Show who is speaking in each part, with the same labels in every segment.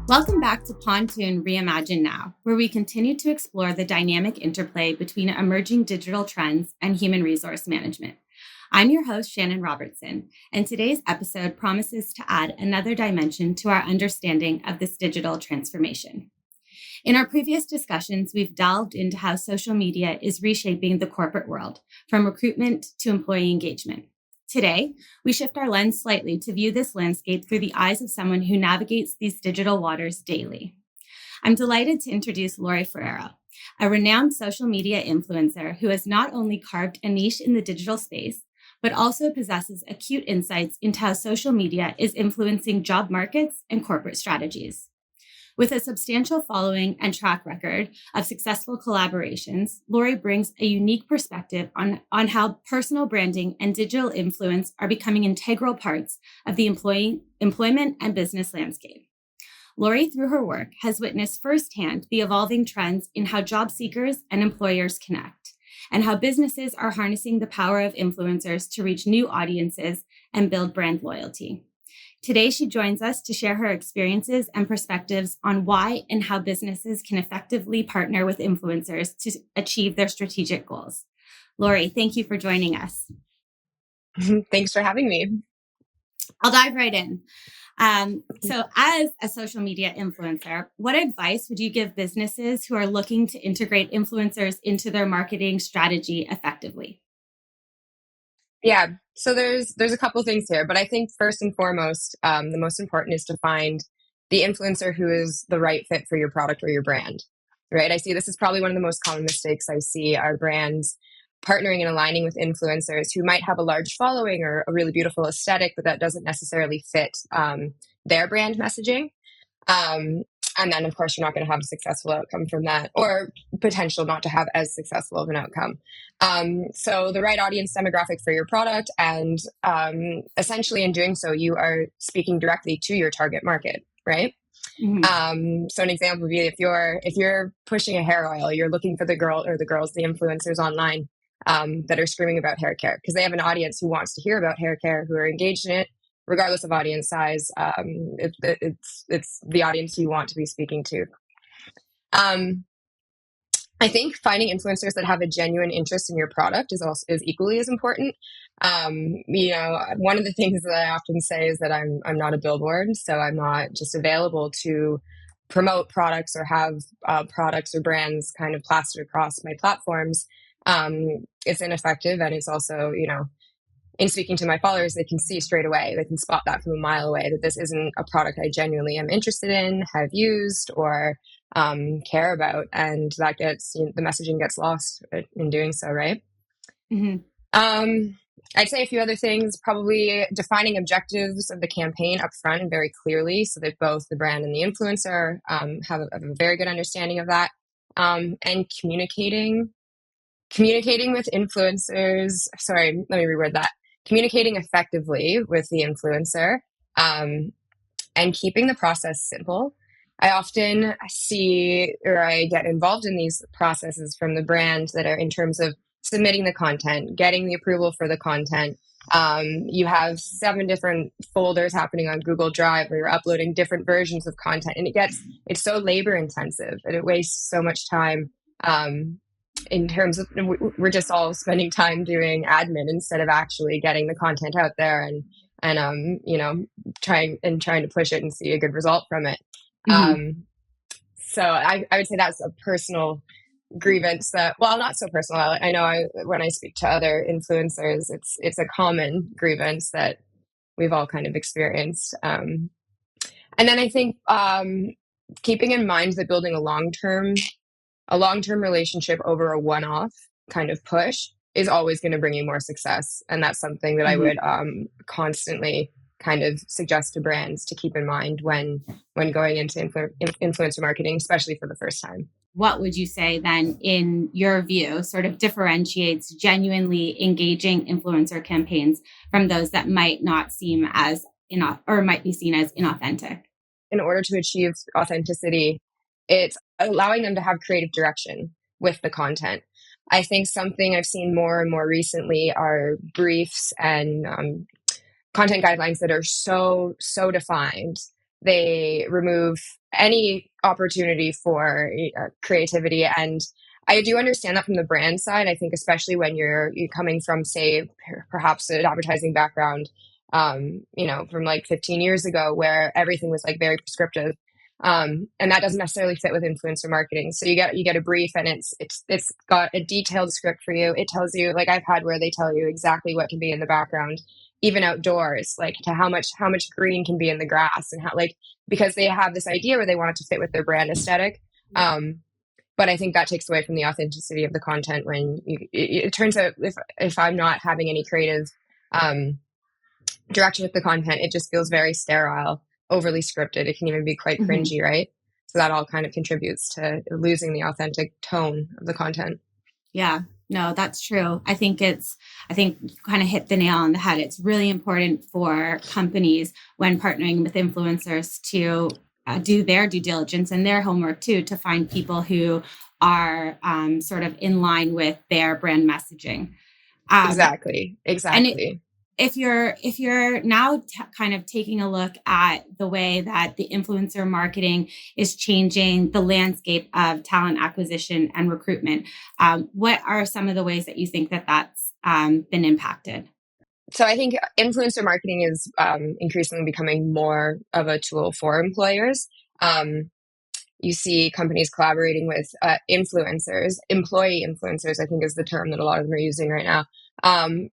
Speaker 1: Welcome back to Pontoon Reimagine Now, where we continue to explore the dynamic interplay between emerging digital trends and human resource management. I'm your host, Shannon Robertson, and today's episode promises to add another dimension to our understanding of this digital transformation. In our previous discussions, we've delved into how social media is reshaping the corporate world, from recruitment to employee engagement. Today, we shift our lens slightly to view this landscape through the eyes of someone who navigates these digital waters daily. I'm delighted to introduce Lori Ferrero, a renowned social media influencer who has not only carved a niche in the digital space, but also possesses acute insights into how social media is influencing job markets and corporate strategies. With a substantial following and track record of successful collaborations, Lori brings a unique perspective on how personal branding and digital influence are becoming integral parts of the employment and business landscape. Lori, through her work, has witnessed firsthand the evolving trends in how job seekers and employers connect, and how businesses are harnessing the power of influencers to reach new audiences and build brand loyalty. Today, she joins us to share her experiences and perspectives on why and how businesses can effectively partner with influencers to achieve their strategic goals. Lori, thank you for joining us.
Speaker 2: Thanks for having me.
Speaker 1: I'll dive right in. So as a social media influencer, what advice would you give businesses who are looking to integrate influencers into their marketing strategy effectively?
Speaker 2: Yeah, so there's a couple things here, but I think first and foremost, the most important is to find the influencer who is the right fit for your product or your brand, right? I see this is probably one of the most common mistakes I see are brands partnering and aligning with influencers who might have a large following or a really beautiful aesthetic, but that doesn't necessarily fit their brand messaging. And then, of course, you're not going to have a successful outcome from that, or potential not to have as successful of an outcome. So the right audience demographic for your product, and essentially in doing so, you are speaking directly to your target market, right? Mm-hmm. So an example would be if you're pushing a hair oil, you're looking for the girls, the influencers online that are screaming about hair care because they have an audience who wants to hear about hair care, who are engaged in it. Regardless of audience size, it's the audience you want to be speaking to. I think finding influencers that have a genuine interest in your product is equally as important. One of the things that I often say is that I'm not a billboard, so I'm not just available to promote products or have products or brands kind of plastered across my platforms. It's ineffective, and it's also, in speaking to my followers, they can see straight away, they can spot that from a mile away, that this isn't a product I genuinely am interested in, have used, or care about. And that the messaging gets lost in doing so, right? Mm-hmm. I'd say a few other things, probably defining objectives of the campaign up front and very clearly so that both the brand and the influencer have a very good understanding of that. And communicating with influencers. Sorry, let me reword that. Communicating effectively with the influencer and keeping the process simple. I often see, or I get involved in these processes from the brand that are in terms of submitting the content, getting the approval for the content. You have 7 different folders happening on Google Drive where you're uploading different versions of content, and it's so labor intensive and it wastes so much time. In terms of, we're just all spending time doing admin instead of actually getting the content out there and trying to push it and see a good result from it. Mm-hmm. So I would say that's a personal grievance that, well, not so personal. I know when I speak to other influencers, it's a common grievance that we've all kind of experienced. And then I think keeping in mind that building a long-term relationship over a one-off kind of push is always going to bring you more success. And that's something that I would constantly kind of suggest to brands to keep in mind when going into influencer marketing, especially for the first time.
Speaker 1: What would you say then, in your view, sort of differentiates genuinely engaging influencer campaigns from those that might not seem as might be seen as inauthentic?
Speaker 2: In order to achieve authenticity, it's allowing them to have creative direction with the content. I think something I've seen more and more recently are briefs and content guidelines that are so defined. They remove any opportunity for creativity. And I do understand that from the brand side. I think especially when you're coming from, say, perhaps an advertising background, from like 15 years ago, where everything was like very prescriptive. And that doesn't necessarily fit with influencer marketing. So you get a brief, and it's got a detailed script for you. It tells you, like I've had where they tell you exactly what can be in the background, even outdoors, like to how much green can be in the grass, and how, like, because they have this idea where they want it to fit with their brand aesthetic. But I think that takes away from the authenticity of the content when it turns out, if I'm not having any creative direction with the content, it just feels very sterile, overly scripted. It can even be quite
Speaker 1: Mhm.
Speaker 2: cringy, right? So that all kind of contributes to losing the authentic tone of the content.
Speaker 1: Yeah, no, that's true. I think you kind of hit the nail on the head. It's really important for companies when partnering with influencers to do their due diligence and their homework too, to find people who are sort of in line with their brand messaging. Um,
Speaker 2: Exactly.
Speaker 1: and
Speaker 2: Exactly.
Speaker 1: if you're now kind of taking a look at the way that the influencer marketing is changing the landscape of talent acquisition and recruitment, what are some of the ways that you think that that's been impacted?
Speaker 2: So I think influencer marketing is increasingly becoming more of a tool for employers. Um, you see companies collaborating with influencers, employee influencers, I think is the term that a lot of them are using right now,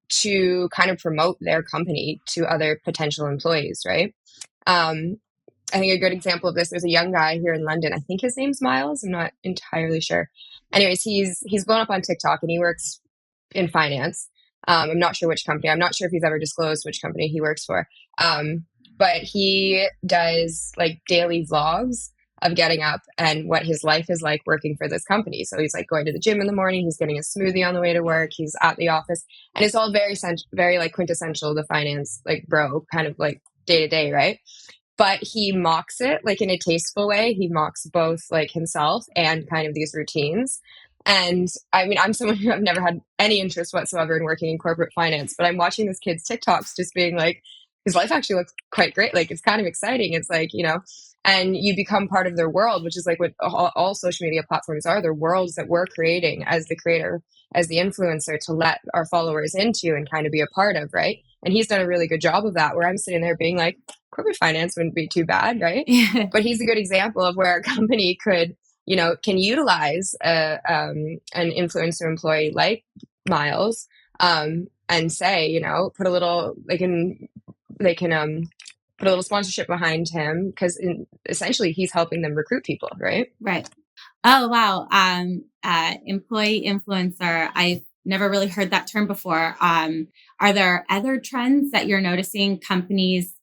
Speaker 2: to kind of promote their company to other potential employees, right? Um, I think a good example of this, there's a young guy here in London. I think his name's Miles. I'm not entirely sure. Anyways, he's blown up on TikTok, and he works in finance. I'm not sure which company. I'm not sure if he's ever disclosed which company he works for. But he does like daily vlogs of getting up and what his life is like working for this company. So he's like going to the gym in the morning, he's getting a smoothie on the way to work, he's at the office, and it's all very like quintessential the finance like bro kind of like day to day, right? But he mocks it like in a tasteful way. He mocks both like himself and kind of these routines. And I mean, I'm someone who I've never had any interest whatsoever in working in corporate finance, but I'm watching this kid's TikToks just being like, his life actually looks quite great. Like, it's kind of exciting. It's like, and you become part of their world, which is like what all social media platforms are. They're worlds that we're creating as the creator, as the influencer, to let our followers into and kind of be a part of, right? And he's done a really good job of that, where I'm sitting there being like, corporate finance wouldn't be too bad, right? But he's a good example of where a company could, can utilize an influencer employee like Miles, and say, put a little, they can put a little sponsorship behind him, because essentially he's helping them recruit people, right?
Speaker 1: Right. Oh, wow. Employee influencer. I've never really heard that term before. Are there other trends that you're noticing companies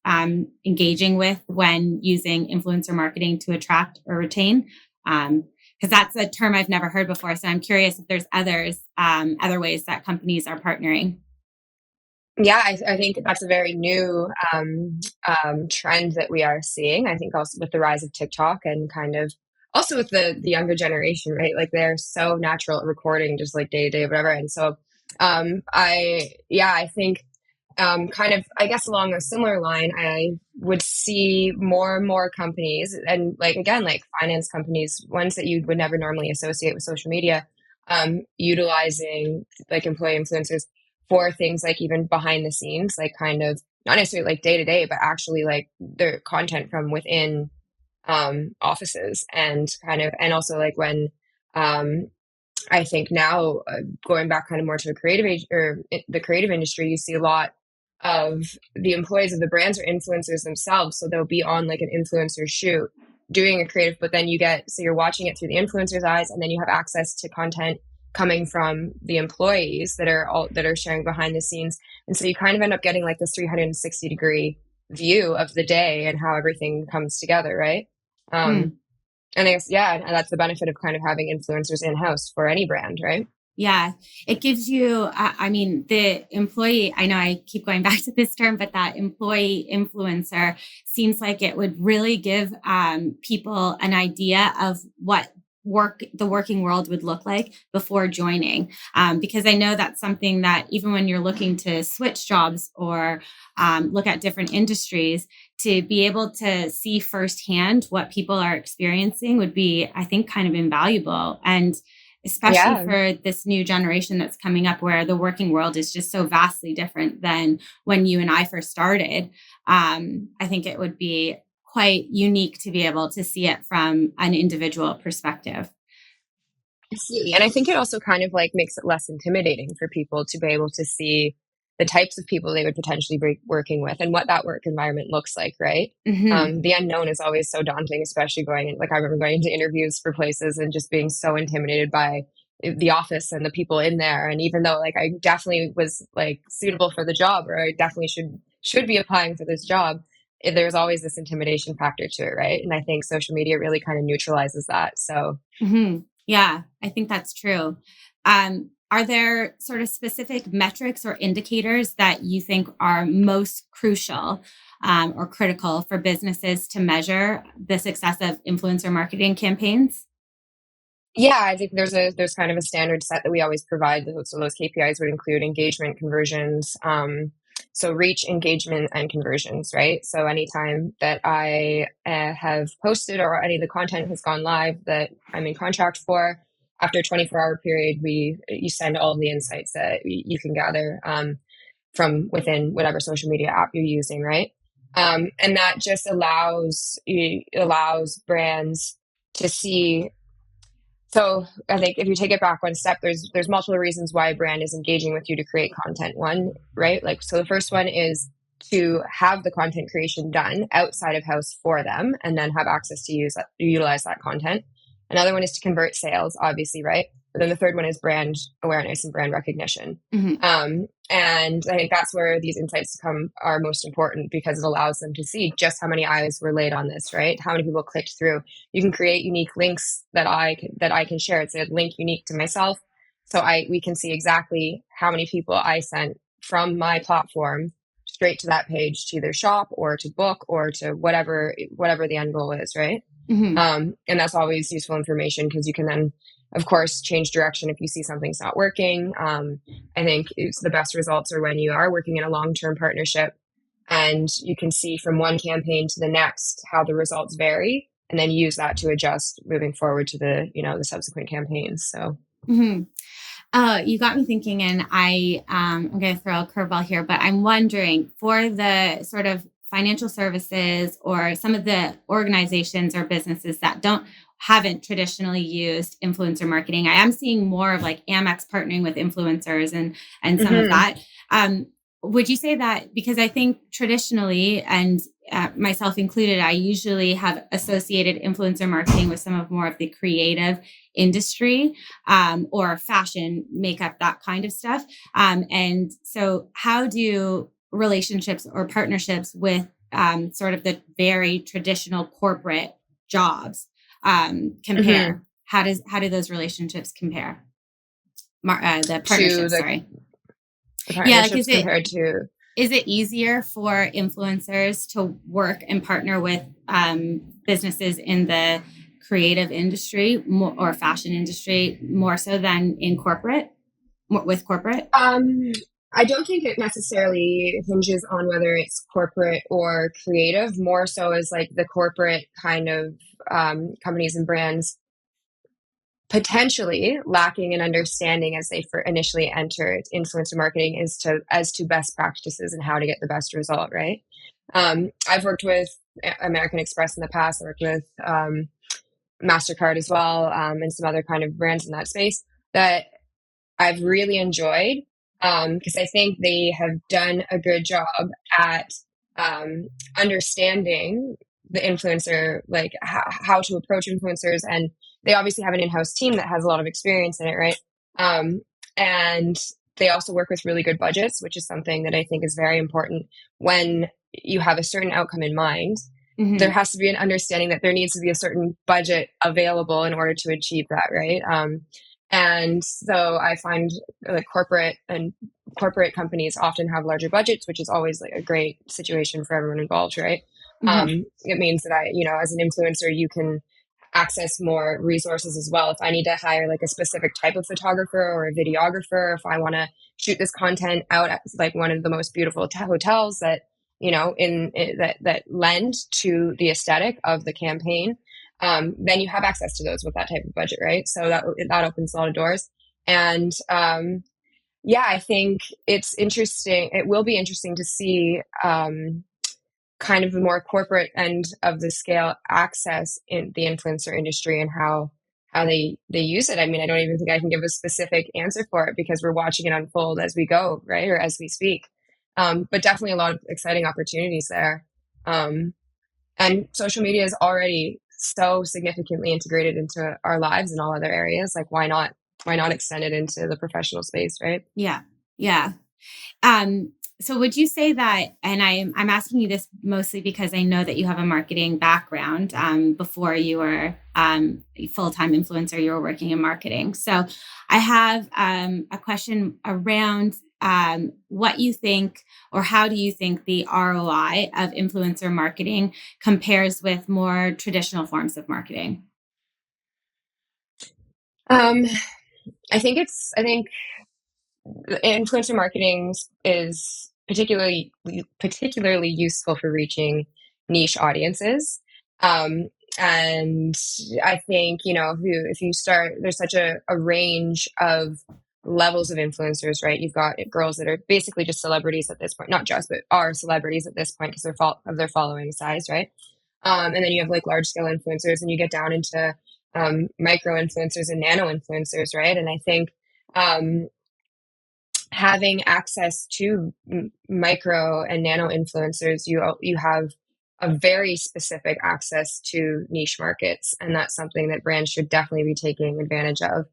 Speaker 1: engaging with when using influencer marketing to attract or retain? Because that's a term I've never heard before. So I'm curious if there's other ways that companies are partnering.
Speaker 2: Yeah, I think that's a very new trend that we are seeing. I think also with the rise of TikTok, and kind of also with the younger generation, right? Like, they're so natural at recording, just like day to day, whatever. And so, I think kind of, I guess along a similar line, I would see more and more companies, and like again, like finance companies, ones that you would never normally associate with social media, utilizing like employee influencers for things like even behind the scenes, like kind of not necessarily like day to day, but actually like their content from within offices, and kind of, and also like when um, I think now, going back kind of more to the creative age, or the creative industry, you see a lot of the employees of the brands are influencers themselves. So they'll be on like an influencer shoot doing a creative, but then so you're watching it through the influencer's eyes, and then you have access to content coming from the employees that are sharing behind the scenes. And so you kind of end up getting like this 360-degree view of the day and how everything comes together, right? Um,
Speaker 1: Hmm.
Speaker 2: and I guess, yeah, and that's the benefit of kind of having influencers in-house for any brand, right?
Speaker 1: Yeah, it gives you, I mean, the employee, I know I keep going back to this term, but that employee influencer seems like it would really give people an idea of what the working world would look like before joining, because I know that's something that even when you're looking to switch jobs or look at different industries, to be able to see firsthand what people are experiencing would be, I think, kind of invaluable. And especially
Speaker 2: Yeah.
Speaker 1: for this new generation that's coming up where the working world is just so vastly different than when you and I first started. I think it would be quite unique to be able to see it from an individual perspective.
Speaker 2: Absolutely. And I think it also kind of like makes it less intimidating for people to be able to see the types of people they would potentially be working with and what that work environment looks like, right?
Speaker 1: Mm-hmm.
Speaker 2: The unknown is always so daunting, especially going in, like I remember going into interviews for places and just being so intimidated by the office and the people in there. And even though like I definitely was like suitable for the job, or I definitely should be applying for this job, there's always this intimidation factor to it, right? And I think social media really kind of neutralizes that. So
Speaker 1: Mm-hmm. Yeah, I think that's true. Are there sort of specific metrics or indicators that you think are most crucial or critical for businesses to measure the success of influencer marketing campaigns?
Speaker 2: yeah, I think there's kind of a standard set that we always provide. So those KPIs would include engagement, conversions, so reach, engagement, and conversions, right? So anytime that I have posted or any of the content has gone live that I'm in contract for, after a 24-hour period, you send all of the insights that you can gather from within whatever social media app you're using, right? And that just allows brands to see. So I think if you take it back one step, there's multiple reasons why a brand is engaging with you to create content. One, right? Like so the first one is to have the content creation done outside of house for them and then have access to utilize that content. Another one is to convert sales, obviously, right? But then the third one is brand awareness and brand recognition.
Speaker 1: Mm-hmm.
Speaker 2: And I think that's where these insights are most important because it allows them to see just how many eyes were laid on this, right? How many people clicked through. You can create unique links that I can share. It's a link unique to myself, so we can see exactly how many people I sent from my platform straight to that page to either shop or to book or to whatever the end goal is, right?
Speaker 1: Mm-hmm.
Speaker 2: And that's always useful information because you can then, of course, change direction if you see something's not working. I think the best results are when you are working in a long-term partnership and you can see from one campaign to the next how the results vary and then use that to adjust moving forward to the subsequent campaigns. So
Speaker 1: Mm-hmm. You got me thinking, and I'm going to throw a curveball here, but I'm wondering for the sort of financial services or some of the organizations or businesses that haven't traditionally used influencer marketing. I am seeing more of like Amex partnering with influencers and some of
Speaker 2: mm-hmm.
Speaker 1: that. Would you say that because I think traditionally, and myself included, I usually have associated influencer marketing with some of more of the creative industry or fashion, makeup, that kind of stuff. And so, how do relationships or partnerships with sort of the very traditional corporate jobs
Speaker 2: Mm-hmm.
Speaker 1: compare? How do those relationships compare? The
Speaker 2: To
Speaker 1: partnerships, sorry.
Speaker 2: the
Speaker 1: Yeah, like
Speaker 2: partnerships compared to
Speaker 1: is it easier for influencers to work and partner with businesses in the creative industry or fashion industry more so than in corporate, with corporate?
Speaker 2: I don't think it necessarily hinges on whether it's corporate or creative, more so as like the corporate kind of companies and brands potentially lacking an understanding as they initially entered influencer marketing as to best practices and how to get the best result, right? I've worked with American Express in the past. I worked with MasterCard as well, and some other kind of brands in that space that I've really enjoyed because I think they have done a good job at understanding the influencer, like how to approach influencers. And they obviously have an in-house team that has a lot of experience in it, right? And they also work with really good budgets, which is something that I think is very important when you have a certain outcome in mind. There
Speaker 1: Mm-hmm.
Speaker 2: has to be an understanding that there needs to be a certain budget available in order to achieve that, right? And so I find like corporate companies often have larger budgets, which is always like a great situation for everyone involved, right?
Speaker 1: Mm-hmm.
Speaker 2: It means that as an influencer, you can access more resources as well. If I need to hire like a specific type of photographer or a videographer, if I want to shoot this content out at like one of the most beautiful hotels that, that lend to the aesthetic of the campaign, then you have access to those with that type of budget, right? So that opens a lot of doors. And yeah, I think it's interesting. It will be interesting to see kind of the more corporate end of the scale access in the influencer industry and how they use it. I mean, I don't even think I can give a specific answer for it because we're watching it unfold as we go, right, or as we speak. But definitely a lot of exciting opportunities there. And social media is already so significantly integrated into our lives in all other areas. Like, why not extend it into the professional space, right?
Speaker 1: Yeah. Yeah. So would you say that, and I'm asking you this mostly because I know that you have a marketing background. Before you were a full-time influencer, you were working in marketing. So I have a question around what you think, or how do you think the ROI of influencer marketing compares with more traditional forms of marketing?
Speaker 2: Um, I think influencer marketing is particularly useful for reaching niche audiences. Um, and I think, if you start, there's such a range of levels of influencers, right? You've got girls that are basically just celebrities at this point, not just, but are celebrities at this point because of their following size, right? And then you have like large scale influencers, and you get down into micro influencers and nano influencers, right? And I think um, having access to micro and nano influencers, you have a very specific access to niche markets, and that's something that brands should definitely be taking advantage of.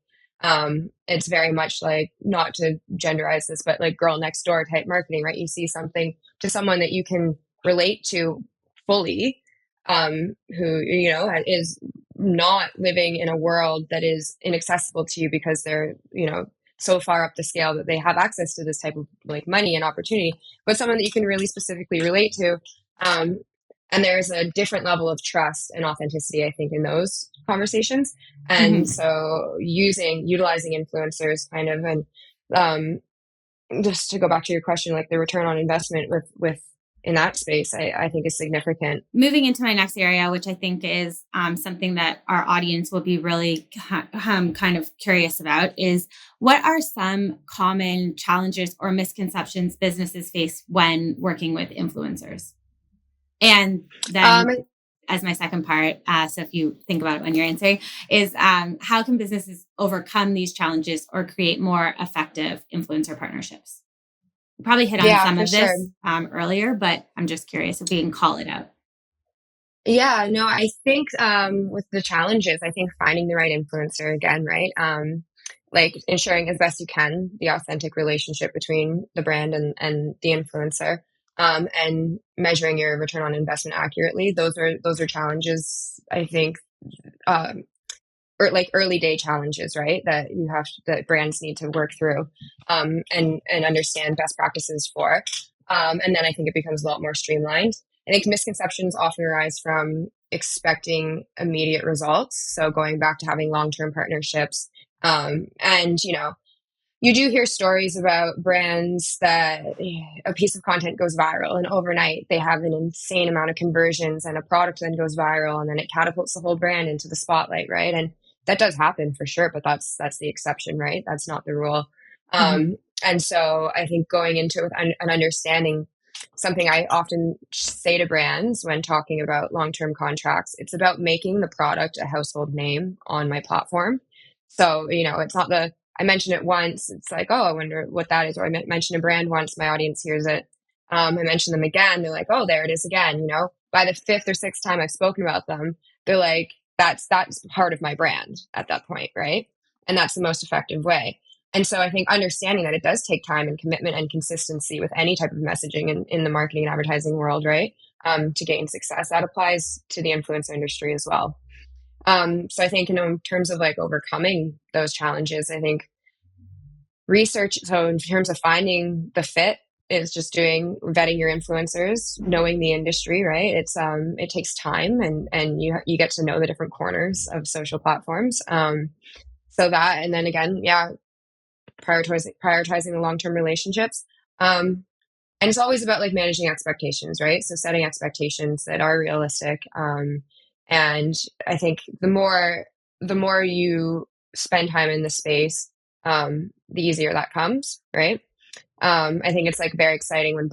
Speaker 2: It's very much like, not to genderize this, but like girl next door type marketing, right? You see something to someone that you can relate to fully, who is not living in a world that is inaccessible to you because they're so far up the scale that they have access to this type of like money and opportunity, but someone that you can really specifically relate to. Um, and there's a different level of trust and authenticity, I think, in those conversations. And
Speaker 1: Mm-hmm.
Speaker 2: so utilizing influencers kind of, and just to go back to your question, like the return on investment with in that space, I think is significant.
Speaker 1: Moving into my next area, which I think is something that our audience will be really kind of curious about, is what are some common challenges or misconceptions businesses face when working with influencers? And then,
Speaker 2: Um,
Speaker 1: as my second part, so if you think about it when you're answering, is how can businesses overcome these challenges or create more effective influencer partnerships? We probably hit on
Speaker 2: yeah,
Speaker 1: some
Speaker 2: for
Speaker 1: of
Speaker 2: sure.
Speaker 1: this earlier, but I'm just curious if we can call it out.
Speaker 2: Yeah, no, I think with the challenges, I think finding the right influencer again, right? Like ensuring as best you can the authentic relationship between the brand and the influencer, and measuring your return on investment accurately. Those are challenges, I think, um, or like early day challenges, right? That brands need to work through, and understand best practices for. And then I think it becomes a lot more streamlined. I think misconceptions often arise from expecting immediate results. So going back to having long-term partnerships, and you do hear stories about brands that a piece of content goes viral and overnight they have an insane amount of conversions and a product then goes viral and then it catapults the whole brand into the spotlight, right? And that does happen for sure, but that's the exception, right? That's not the rule.
Speaker 1: Mm-hmm.
Speaker 2: And so I think going into it with an understanding, something I often say to brands when talking about long-term contracts, it's about making the product a household name on my platform. So, it's not I mention it once, it's like, oh, I wonder what that is. Or I mention a brand once, my audience hears it. I mention them again, they're like, oh, there it is again. By the fifth or sixth time I've spoken about them, they're like, that's part of my brand at that point, right? And that's the most effective way. And so I think understanding that it does take time and commitment and consistency with any type of messaging in the marketing and advertising world, right? To gain success, that applies to the influencer industry as well. So I think, in terms of like overcoming those challenges, I think research. So in terms of finding the fit, is just vetting your influencers, knowing the industry, right? It takes time, and you get to know the different corners of social platforms. So that, and then again, yeah, prioritizing the long-term relationships. And it's always about like managing expectations, right? So setting expectations that are realistic. And I think the more you spend time in the space, the easier that comes, right? I think it's like very exciting when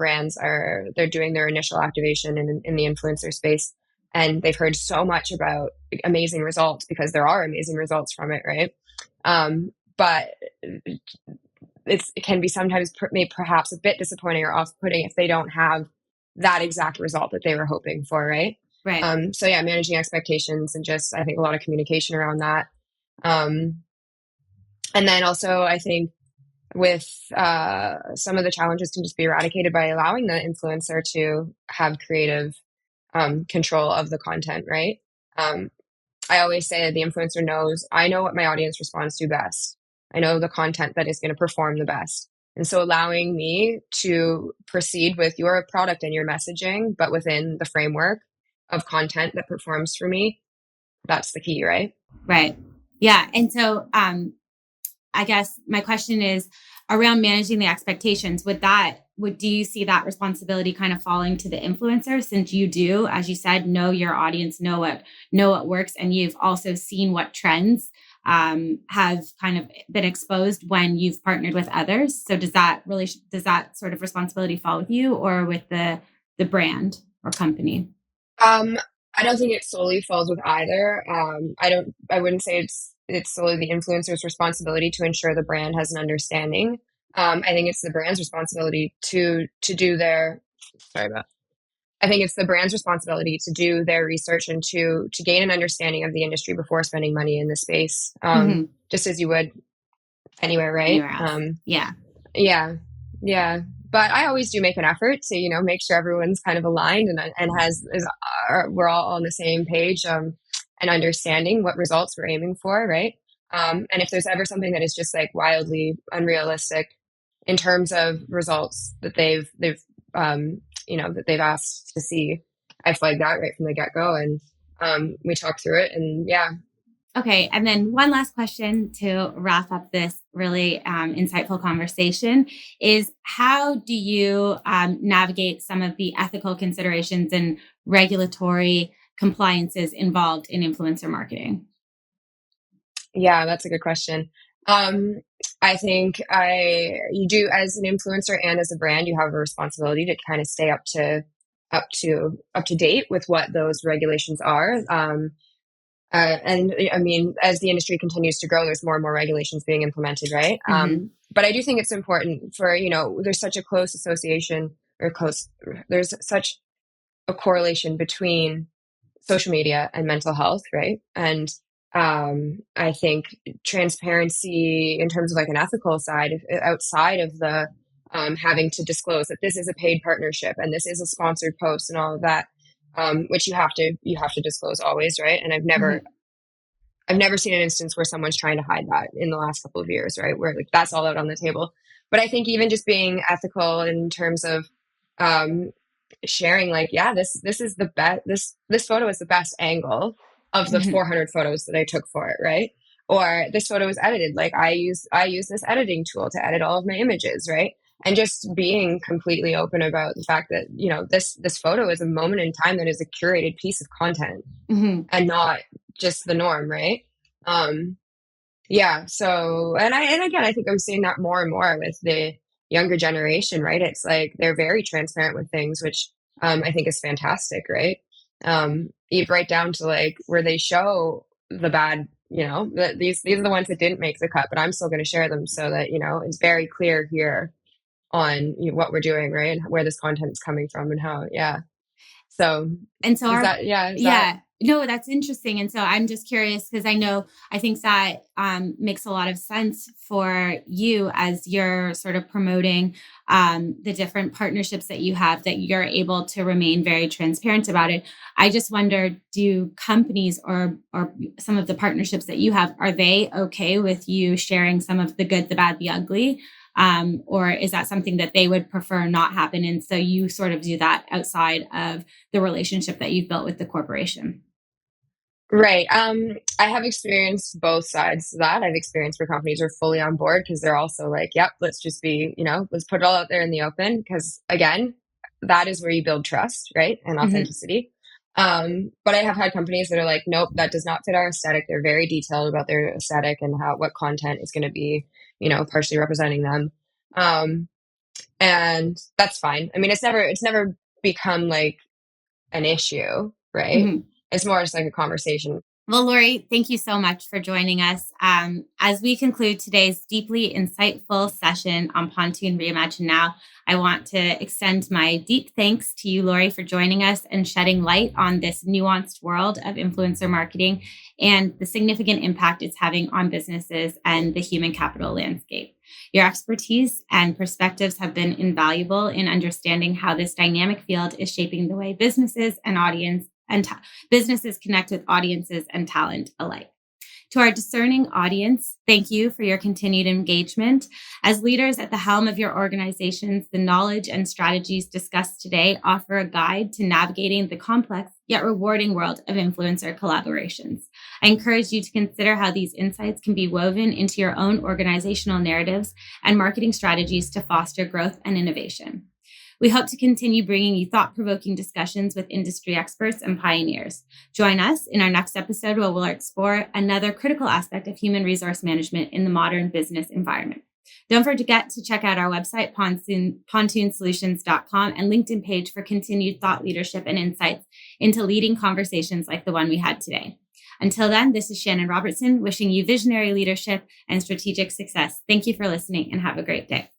Speaker 2: they're doing their initial activation in the influencer space, and they've heard so much about amazing results because there are amazing results from it, right? But it can be sometimes maybe perhaps a bit disappointing or off-putting if they don't have that exact result that they were hoping for, right?
Speaker 1: Right.
Speaker 2: So yeah, managing expectations and just I think a lot of communication around that. And then also I think with some of the challenges can just be eradicated by allowing the influencer to have creative control of the content, right? I always say that the influencer knows, I know what my audience responds to best. I know the content that is going to perform the best. And so allowing me to proceed with your product and your messaging, but within the framework of content that performs for me, that's the key, right?
Speaker 1: Right. Yeah. And so I guess my question is around managing the expectations. Do you see that responsibility kind of falling to the influencer, since you do, as you said, know your audience, know what works, and you've also seen what trends have kind of been exposed when you've partnered with others? So does that sort of responsibility fall with you or with the brand or company?
Speaker 2: Um, I don't think it solely falls with either. I wouldn't say it's solely the influencer's responsibility to ensure the brand has an understanding. I think it's the brand's responsibility to do their, sorry about, I think it's the brand's responsibility to do their research and to gain an understanding of the industry before spending money in the space.
Speaker 1: Mm-hmm.
Speaker 2: Just as you would anywhere, right?
Speaker 1: Anywhere else? Yeah.
Speaker 2: Yeah, yeah. But I always do make an effort to, make sure everyone's kind of aligned and we're all on the same page, and understanding what results we're aiming for, right? And if there's ever something that is just like wildly unrealistic in terms of results that that they've asked to see, I flag that right from the get go, and we talk through it, and yeah.
Speaker 1: Okay. And then one last question to wrap up this really insightful conversation is, how do you navigate some of the ethical considerations and regulatory compliances involved in influencer marketing?
Speaker 2: Yeah, that's a good question. I think you do, as an influencer and as a brand, you have a responsibility to kind of stay up to date with what those regulations are. And I mean, as the industry continues to grow, there's more and more regulations being implemented, right?
Speaker 1: Mm-hmm.
Speaker 2: But I do think it's important for, there's such a close association there's such a correlation between social media and mental health, right? And I think transparency in terms of like an ethical side, outside of the having to disclose that this is a paid partnership and this is a sponsored post and all of that, which you have to disclose always, right? And I've never seen an instance where someone's trying to hide that in the last couple of years, right? Where like that's all out on the table. But I think even just being ethical in terms of sharing, like, yeah, this is the best. This photo is the best angle of the
Speaker 1: Mm-hmm.
Speaker 2: 400 photos that I took for it, right? Or this photo is edited. Like I use this editing tool to edit all of my images, right? And just being completely open about the fact that this photo is a moment in time that is a curated piece of content
Speaker 1: Mm-hmm.
Speaker 2: and not just the norm, right? Um, yeah. So, and again, I think I'm seeing that more and more with the younger generation, right? It's like they're very transparent with things, which I think is fantastic, right? Right down to like where they show the bad, these are the ones that didn't make the cut, but I'm still going to share them so that it's very clear here on what we're doing, right, and where this content is coming from and how, yeah. So
Speaker 1: And so
Speaker 2: is that
Speaker 1: no, that's interesting. And so I'm just curious because I think that makes a lot of sense for you as you're sort of promoting the different partnerships that you have, that you're able to remain very transparent about it. I just wonder, do companies or some of the partnerships that you have, are they okay with you sharing some of the good, the bad, the ugly Or is that something that they would prefer not happen? And so you sort of do that outside of the relationship that you've built with the corporation.
Speaker 2: Right. I have experienced both sides of that. I've experienced where companies are fully on board because they're also like, yep, let's just be, let's put it all out there in the open. Because again, that is where you build trust, right? And
Speaker 1: Mm-hmm.
Speaker 2: authenticity. But I have had companies that are like, nope, that does not fit our aesthetic. They're very detailed about their aesthetic and what content is going to be, partially representing them. Um, and that's fine. I mean, it's never become like an issue, right?
Speaker 1: Mm-hmm.
Speaker 2: It's more just like a conversation.
Speaker 1: Well, Lori, thank you so much for joining us. As we conclude today's deeply insightful session on Pontoon Reimagine Now, I want to extend my deep thanks to you, Lori, for joining us and shedding light on this nuanced world of influencer marketing and the significant impact it's having on businesses and the human capital landscape. Your expertise and perspectives have been invaluable in understanding how this dynamic field is shaping the way businesses connect with audiences and talent alike. To our discerning audience, thank you for your continued engagement. As leaders at the helm of your organizations, the knowledge and strategies discussed today offer a guide to navigating the complex yet rewarding world of influencer collaborations. I encourage you to consider how these insights can be woven into your own organizational narratives and marketing strategies to foster growth and innovation. We hope to continue bringing you thought-provoking discussions with industry experts and pioneers. Join us in our next episode where we'll explore another critical aspect of human resource management in the modern business environment. Don't forget to check out our website, pontoonsolutions.com, and LinkedIn page for continued thought leadership and insights into leading conversations like the one we had today. Until then, this is Shannon Robertson wishing you visionary leadership and strategic success. Thank you for listening and have a great day.